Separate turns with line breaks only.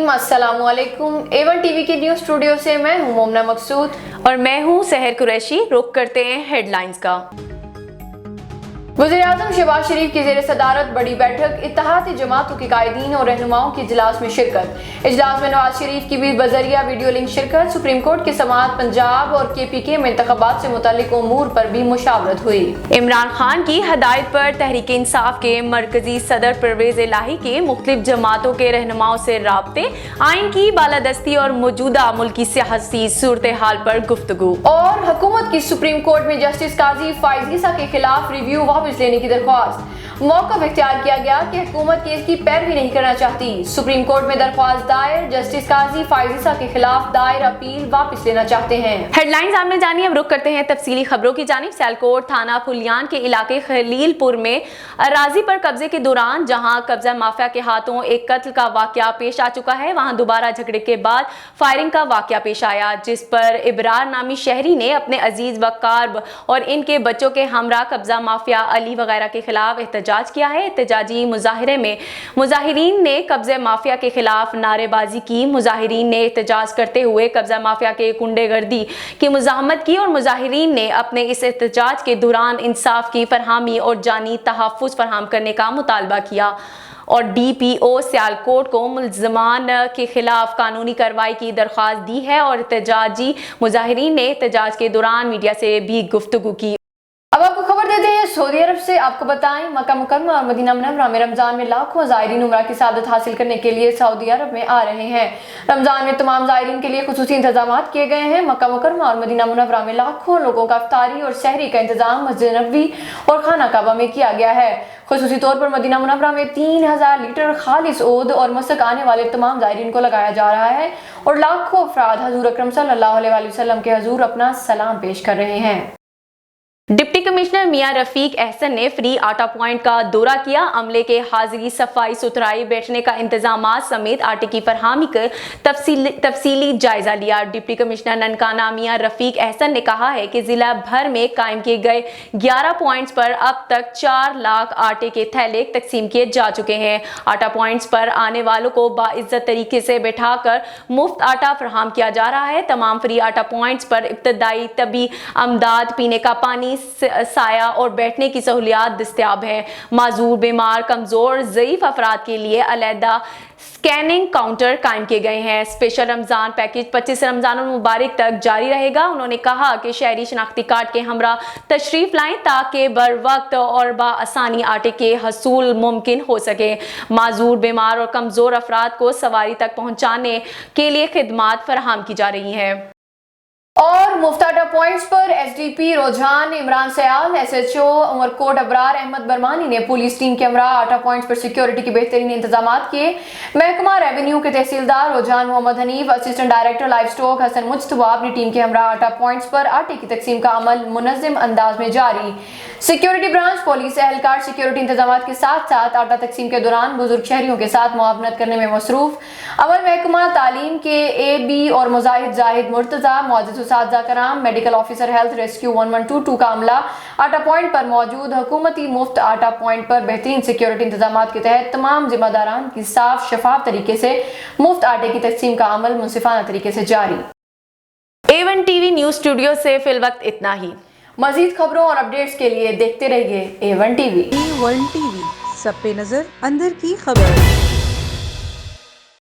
नाज़रीन अस्सलाम वालेकुम। A1 टीवी के न्यूज़ स्टूडियो से मैं हूं मोमना मकसूद
और मैं हूं सहर कुरैशी। रुख करते हैं हेडलाइंस का।
वज़ीर-ए-आज़म शहबाज शरीफ की ज़ेर सदारत बड़ी बैठक, इत्तेहादी जमातों के कायदीन और रहनुमाओं की इजलास में शिरकत। इजलास में नवाज शरीफ की भी बजरिया वीडियो लिंक शिरकत। सुप्रीम कोर्ट की समाअत पंजाब और KPK में इंतखाबात से मुताल्लिक उमूर पर भी मुशावरत हुई।
इमरान खान की हदायत पर तहरीक इंसाफ के मरकजी सदर परवेज इलाही के मुख्तलिफ जमातों के रहनुमाओं से राब्ते, आइन की बालादस्ती और मौजूदा मुल्की सियासी सूरत हाल पर गुफ्तगू।
और हुकूमत की सुप्रीम कोर्ट में जस्टिस काजी फाइज ईसा के खिलाफ रिव्यू वापस लेने की दरख्वास्त। मौक़िफ़ इख्तियार किया गया कि हुकूमत केस की पैरवी नहीं करना चाहती। सुप्रीम कोर्ट में दरख्वास्त दायर, जस्टिस काजी फाइज ईसा के खिलाफ दायर अपील वापस लेना चाहते हैं।
हेडलाइंस आपने जानी, अब रुख करते हैं तफसीली खबरों की जानिब। सियालकोट थाना फुलियान के इलाके खलीलपुर में अराजी पर कब्जे के दौरान जहां कब्जा माफिया के हाथों एक कत्ल का वाकया पेश आ चुका है, वहां दोबारा झगड़े के बाद फायरिंग का वाकया पेश आया, जिस पर इब्रार नामी शहरी ने अपने अजीज वकार और इनके बच्चों के हमरा कब्जा माफिया अली वगैरह के खिलाफ एहतजाज किया है। एहतजाजी मुजाहिरे में मुजाहिरीन ने कब्जे माफिया के खिलाफ नारेबाजी की। मुजाहिरीन ने एहतजाज करते हुए कब्जा माफिया के गुंडेगर्दी की मुजाहमत की और मुजाहिरीन ने अपने इस एहतजाज के दौरान इंसाफ की फरहमी और जानी तहफ़्फ़ुज़ फराहम करने का मुतालबा किया और DPO सियालकोट को मुल्ज़मान के खिलाफ कानूनी कार्रवाई की दरख्वास्त दी है। और एहतजाजी मुजाहिरीन ने एहतजाज के दौरान मीडिया से भी गुफ्तगू की।
अब आपको खबर देते हैं सऊदी अरब से। आपको बताएं, मक्का मुकर्रमा और मदीना मुनव्वरा में रमजान में लाखों ज़ायरीन उम्रा की सआदत हासिल करने के लिए सऊदी अरब में आ रहे हैं। रमजान में तमाम ज़ायरीन के लिए खुसूसी इंतजाम किए गए हैं। मक्का मुकर्रमा और मदीना मुनव्वरा में लाखों लोगों का इफ्तारी और सहरी का इंतजाम मस्जिद नबवी और खाना काबा में किया गया है। खुसूसी तौर पर मदीना मुनव्वरा में 3000 लीटर खालिस ओद और मसक आने वाले तमाम ज़ायरीन को लगाया जा रहा है और लाखों अफराद हजूर अकरम सल्लल्लाहु अलैहि वसल्लम के हजूर अपना सलाम पेश कर रहे हैं।
डिप्टी कमिश्नर मियां रफीक अहसन ने फ्री आटा पॉइंट का दौरा किया। अमले के हाजिरी, सफाई सुथराई, बैठने का इंतजाम समेत आटे की फरहमी का तफसीली जायजा लिया। डिप्टी कमिश्नर ननकाना मियां रफीक अहसन ने कहा है कि जिला भर में कायम किए गए 11 पॉइंट्स पर अब तक 4 लाख आटे के थैले तकसीम किए जा चुके हैं। आटा पॉइंट्स पर आने वालों को बाइज्जत तरीके से बैठाकर मुफ्त आटा फराहम किया जा रहा है। तमाम फ्री आटा पॉइंट्स पर इब्तदाई तबी अमदाद, पीने का पानी, साया और बैठने की सहूलियात दस्तयाब है। माजूर, बीमार, कमजोर, ज़ईफ अफराद के लिए अलहदा स्कैनिंग काउंटर कायम किए गए हैं। स्पेशल रमजान पैकेज 25 रमजान मुबारक तक जारी रहेगा। उन्होंने कहा कि शहरी शनाख्ती कार्ड के हमरा तशरीफ लाएं ताकि बर वक्त और बाआसानी आटे के हसूल मुमकिन हो सके। माजूर, बीमार और कमजोर अफराद को सवारी तक पहुंचाने के लिए खिदमात फराहम की जा रही हैं।
और मुफ्त आटा पॉइंट्स पर SDP रोजान इमरान सयाल, SHO उमरकोट अबरार अहमद बरमानी ने पुलिस टीम के हमरा आटा पॉइंट्स पर सिक्योरिटी के बेहतरीन इंतजाम किए। महकमा रेवेन्यू के तहसीलदार रोजान Mohammad Hanif, assistant director life stock Hasan Mustafa अपनी टीम के हमरा आटा पॉइंट्स पर आटे की तकसीम का अमल मुनज़्ज़म अंदाज में जारी। सिक्योरिटी ब्रांच पुलिस एहलकार सिक्योरिटी इंतजाम के साथ साथ आटा तकसीम के दौरान बुजुर्ग शहरियों के साथ मुआवनत करने में मसरूफ। अमल महकमा तालीम के AB और मुजाहिद जाहिद मुर्तजा, मुअज़्ज़िज़ उस्ताद कराम, मेडिकल ऑफिसर हेल्थ रेस्क्यू 1122 का अमला आटा पॉइंट पर मौजूद। हुकूमती मुफ्त आटा पॉइंट पर बेहतरीन सिक्योरिटी इंतजाम के तहत तमाम जिम्मेदारान की साफ शफाफ तरीके से मुफ्त आटे की तकसीम का अमल मुनसिफाना तरीके से जारी।
A1 टीवी न्यूज़ स्टूडियो से फिलवक्त इतना ही।
मजीद खबरों और अपडेट्स के लिए देखते रहिए A1 टीवी।
A1 टीवी, सब पे नजर, अंदर की खबर।